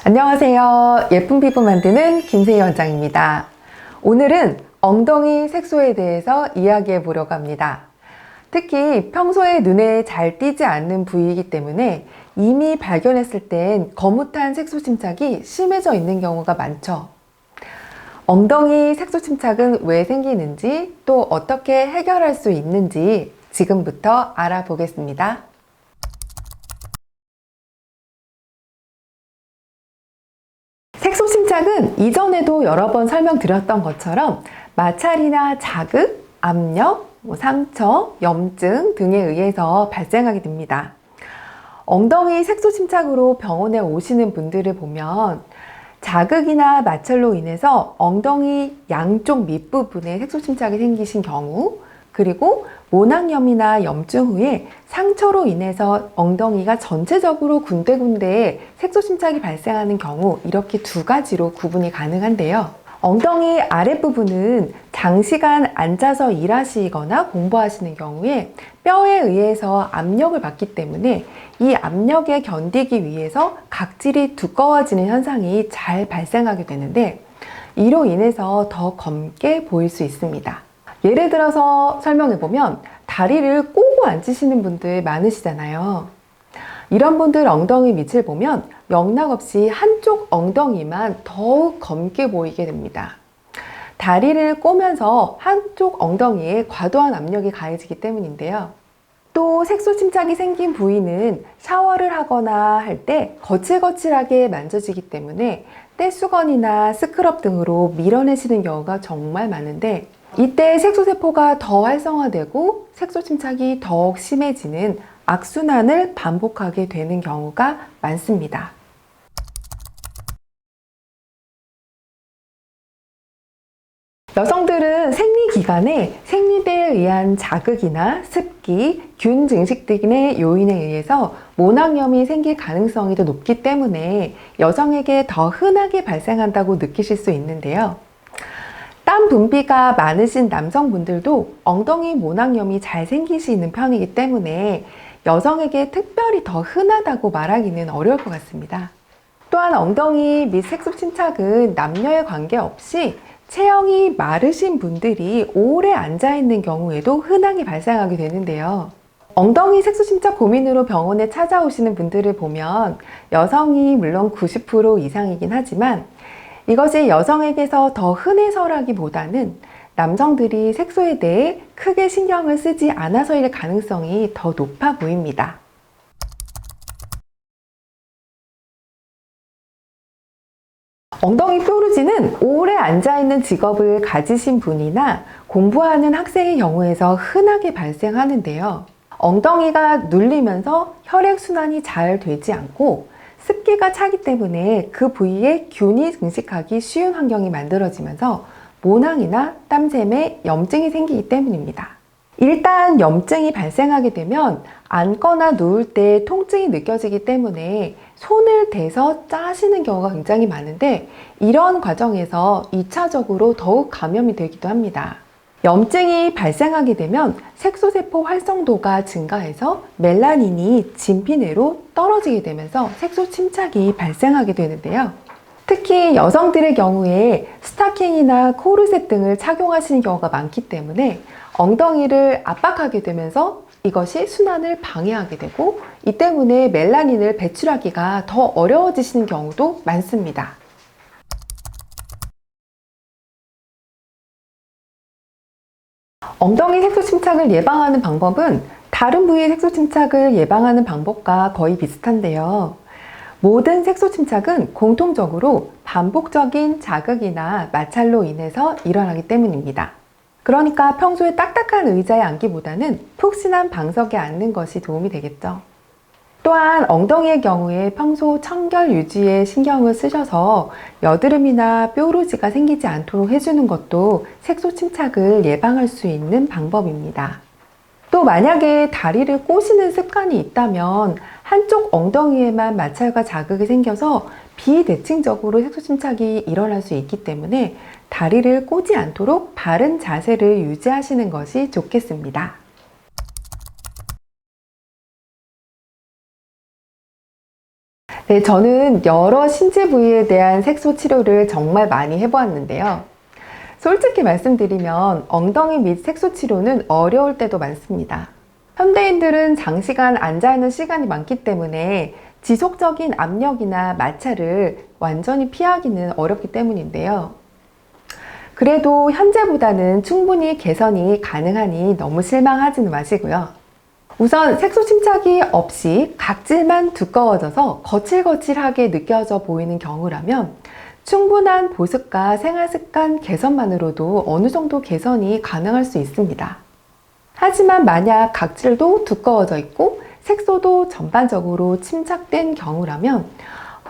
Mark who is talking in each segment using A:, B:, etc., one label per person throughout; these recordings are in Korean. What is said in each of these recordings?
A: 안녕하세요. 예쁜 피부 만드는 김세희 원장입니다. 오늘은 엉덩이 색소에 대해서 이야기해 보려고 합니다. 특히 평소에 눈에 잘 띄지 않는 부위이기 때문에 이미 발견했을 땐 거뭇한 색소 침착이 심해져 있는 경우가 많죠. 엉덩이 색소 침착은 왜 생기는지 또 어떻게 해결할 수 있는지 지금부터 알아보겠습니다. 색소 침착은 이전에도 여러 번 설명드렸던 것처럼 마찰이나 자극, 압력, 상처, 염증 등에 의해서 발생하게 됩니다. 엉덩이 색소 침착으로 병원에 오시는 분들을 보면 자극이나 마찰로 인해서 엉덩이 양쪽 밑부분에 색소 침착이 생기신 경우, 그리고 모낭염이나 염증 후에 상처로 인해서 엉덩이가 전체적으로 군데군데 색소 침착이 발생하는 경우, 이렇게 두 가지로 구분이 가능한데요. 엉덩이 아랫부분은 장시간 앉아서 일하시거나 공부하시는 경우에 뼈에 의해서 압력을 받기 때문에 이 압력에 견디기 위해서 각질이 두꺼워지는 현상이 잘 발생하게 되는데, 이로 인해서 더 검게 보일 수 있습니다. 예를 들어서 설명해보면 다리를 꼬고 앉으시는 분들 많으시잖아요. 이런 분들 엉덩이 밑을 보면 영락없이 한쪽 엉덩이만 더욱 검게 보이게 됩니다. 다리를 꼬면서 한쪽 엉덩이에 과도한 압력이 가해지기 때문인데요. 또 색소 침착이 생긴 부위는 샤워를 하거나 할 때 거칠거칠하게 만져지기 때문에 떼수건이나 스크럽 등으로 밀어내시는 경우가 정말 많은데, 이때 색소세포가 더 활성화되고 색소 침착이 더욱 심해지는 악순환을 반복하게 되는 경우가 많습니다. 여성들은 생리기간에 생리대에 의한 자극이나 습기, 균 증식 등의 요인에 의해서 모낭염이 생길 가능성이 더 높기 때문에 여성에게 더 흔하게 발생한다고 느끼실 수 있는데요. 땀 분비가 많으신 남성분들도 엉덩이 모낭염이 잘 생기시는 편이기 때문에 여성에게 특별히 더 흔하다고 말하기는 어려울 것 같습니다. 또한 엉덩이 및 색소 침착은 남녀에 관계없이 체형이 마르신 분들이 오래 앉아있는 경우에도 흔하게 발생하게 되는데요. 엉덩이 색소 침착 고민으로 병원에 찾아오시는 분들을 보면 여성이 물론 90% 이상이긴 하지만 이것이 여성에게서 더 흔해서라기보다는 남성들이 색소에 대해 크게 신경을 쓰지 않아서일 가능성이 더 높아 보입니다. 엉덩이 뾰루지는 오래 앉아있는 직업을 가지신 분이나 공부하는 학생의 경우에서 흔하게 발생하는데요. 엉덩이가 눌리면서 혈액순환이 잘 되지 않고 습기가 차기 때문에 그 부위에 균이 증식하기 쉬운 환경이 만들어지면서 모낭이나 땀샘에 염증이 생기기 때문입니다. 일단 염증이 발생하게 되면 앉거나 누울 때 통증이 느껴지기 때문에 손을 대서 짜시는 경우가 굉장히 많은데, 이런 과정에서 2차적으로 더욱 감염이 되기도 합니다. 염증이 발생하게 되면 색소세포 활성도가 증가해서 멜라닌이 진피내로 떨어지게 되면서 색소 침착이 발생하게 되는데요. 특히 여성들의 경우에 스타킹이나 코르셋 등을 착용하시는 경우가 많기 때문에 엉덩이를 압박하게 되면서 이것이 순환을 방해하게 되고, 이 때문에 멜라닌을 배출하기가 더 어려워지시는 경우도 많습니다. 엉덩이 색소 침착을 예방하는 방법은 다른 부위의 색소 침착을 예방하는 방법과 거의 비슷한데요. 모든 색소 침착은 공통적으로 반복적인 자극이나 마찰로 인해서 일어나기 때문입니다. 그러니까 평소에 딱딱한 의자에 앉기보다는 푹신한 방석에 앉는 것이 도움이 되겠죠. 또한 엉덩이의 경우에 평소 청결 유지에 신경을 쓰셔서 여드름이나 뾰루지가 생기지 않도록 해주는 것도 색소 침착을 예방할 수 있는 방법입니다. 또 만약에 다리를 꼬시는 습관이 있다면 한쪽 엉덩이에만 마찰과 자극이 생겨서 비대칭적으로 색소 침착이 일어날 수 있기 때문에 다리를 꼬지 않도록 바른 자세를 유지하시는 것이 좋겠습니다. 네, 저는 여러 신체 부위에 대한 색소 치료를 정말 많이 해보았는데요. 솔직히 말씀드리면 엉덩이 및 색소 치료는 어려울 때도 많습니다. 현대인들은 장시간 앉아있는 시간이 많기 때문에 지속적인 압력이나 마찰을 완전히 피하기는 어렵기 때문인데요. 그래도 현재보다는 충분히 개선이 가능하니 너무 실망하지는 마시고요. 우선 색소 침착이 없이 각질만 두꺼워져서 거칠거칠하게 느껴져 보이는 경우라면 충분한 보습과 생활습관 개선만으로도 어느 정도 개선이 가능할 수 있습니다. 하지만 만약 각질도 두꺼워져 있고 색소도 전반적으로 침착된 경우라면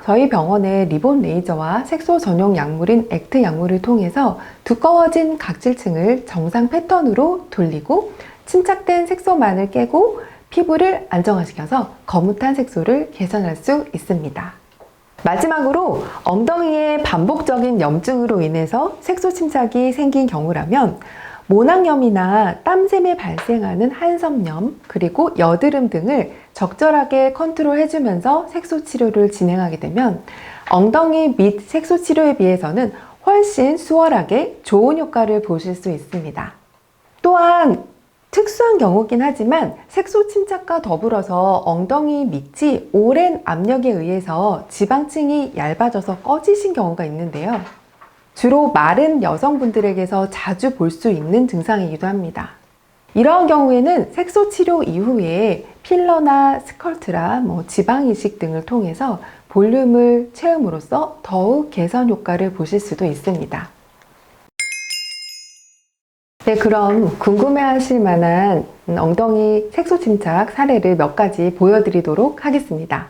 A: 저희 병원의 리본 레이저와 색소 전용 약물인 액트 약물을 통해서 두꺼워진 각질층을 정상 패턴으로 돌리고 침착된 색소만을 깨고 피부를 안정화시켜서 거뭇한 색소를 개선할 수 있습니다. 마지막으로 엉덩이의 반복적인 염증으로 인해서 색소 침착이 생긴 경우라면 모낭염이나 땀샘에 발생하는 한섬염 그리고 여드름 등을 적절하게 컨트롤해주면서 색소 치료를 진행하게 되면 엉덩이 및 색소 치료에 비해서는 훨씬 수월하게 좋은 효과를 보실 수 있습니다. 또한 특수한 경우긴 하지만 색소 침착과 더불어서 엉덩이 밑이 오랜 압력에 의해서 지방층이 얇아져서 꺼지신 경우가 있는데요. 주로 마른 여성분들에게서 자주 볼 수 있는 증상이기도 합니다. 이러한 경우에는 색소 치료 이후에 필러나 스컬트라, 지방 이식 등을 통해서 볼륨을 채움으로써 더욱 개선 효과를 보실 수도 있습니다. 네, 그럼 궁금해하실 만한 엉덩이 색소 침착 사례를 몇 가지 보여드리도록 하겠습니다.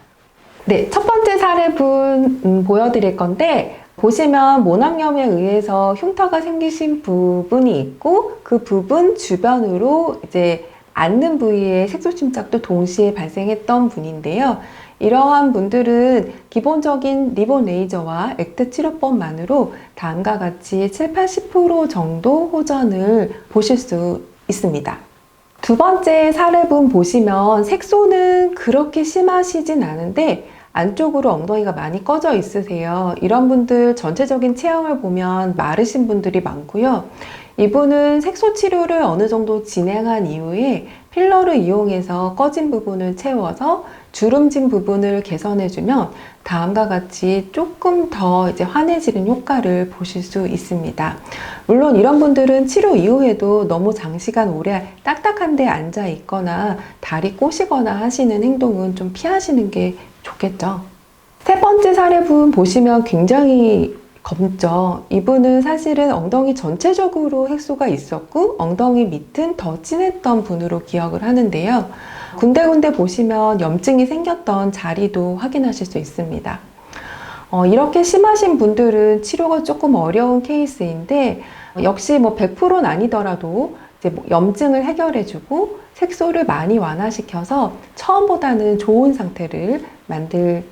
A: 네, 첫 번째 사례분 보여드릴 건데 보시면 모낭염에 의해서 흉터가 생기신 부분이 있고 그 부분 주변으로 이제 앉는 부위에 색소 침착도 동시에 발생했던 분인데요. 이러한 분들은 기본적인 리본 레이저와 액트 치료법만으로 다음과 같이 7-80% 정도 호전을 보실 수 있습니다. 두 번째 사례분 보시면 색소는 그렇게 심하시진 않은데 안쪽으로 엉덩이가 많이 꺼져 있으세요. 이런 분들 전체적인 체형을 보면 마르신 분들이 많고요. 이분은 색소 치료를 어느 정도 진행한 이후에 필러를 이용해서 꺼진 부분을 채워서 주름진 부분을 개선해주면 다음과 같이 조금 더 이제 환해지는 효과를 보실 수 있습니다. 물론 이런 분들은 치료 이후에도 너무 장시간 오래 딱딱한 데 앉아 있거나 다리 꼬시거나 하시는 행동은 좀 피하시는 게 좋겠죠. 세 번째 사례분 보시면 굉장히 검죠. 이분은 사실은 엉덩이 전체적으로 색소가 있었고 엉덩이 밑은 더 진했던 분으로 기억을 하는데요. 군데군데 보시면 염증이 생겼던 자리도 확인하실 수 있습니다. 이렇게 심하신 분들은 치료가 조금 어려운 케이스인데 역시 100%는 아니더라도 이제 염증을 해결해주고 색소를 많이 완화시켜서 처음보다는 좋은 상태를 만들어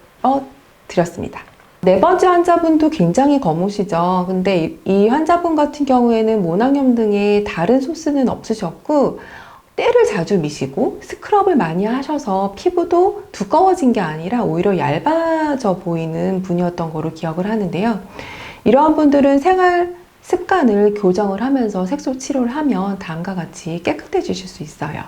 A: 드렸습니다. 네 번째 환자분도 굉장히 검으시죠. 근데 이 환자분 같은 경우에는 모낭염 등의 다른 소스는 없으셨고 때를 자주 미시고 스크럽을 많이 하셔서 피부도 두꺼워진 게 아니라 오히려 얇아져 보이는 분이었던 거로 기억을 하는데요. 이러한 분들은 생활 습관을 교정을 하면서 색소 치료를 하면 다음과 같이 깨끗해지실 수 있어요.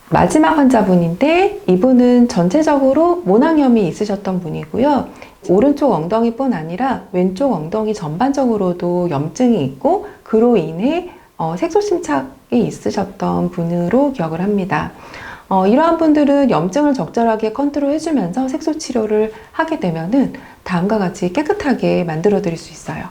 A: 마지막 환자분인데 이분은 전체적으로 모낭염이 있으셨던 분이고요. 오른쪽 엉덩이뿐 아니라 왼쪽 엉덩이 전반적으로도 염증이 있고 그로 인해 색소 침착이 있으셨던 분으로 기억을 합니다. 이러한 분들은 염증을 적절하게 컨트롤 해주면서 색소 치료를 하게 되면은 다음과 같이 깨끗하게 만들어 드릴 수 있어요.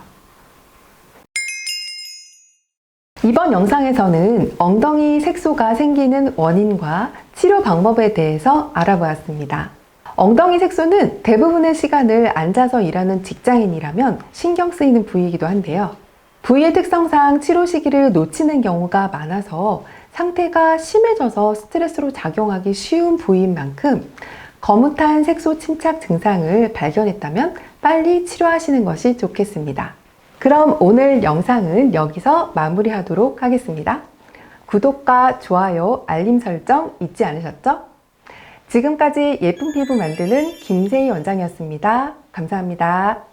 A: 이번 영상에서는 엉덩이 색소가 생기는 원인과 치료 방법에 대해서 알아보았습니다. 엉덩이 색소는 대부분의 시간을 앉아서 일하는 직장인이라면 신경 쓰이는 부위이기도 한데요. 부위의 특성상 치료 시기를 놓치는 경우가 많아서 상태가 심해져서 스트레스로 작용하기 쉬운 부위인 만큼 거뭇한 색소 침착 증상을 발견했다면 빨리 치료하시는 것이 좋겠습니다. 그럼 오늘 영상은 여기서 마무리하도록 하겠습니다. 구독과 좋아요, 알림 설정 잊지 않으셨죠? 지금까지 예쁜 피부 만드는 김세희 원장이었습니다. 감사합니다.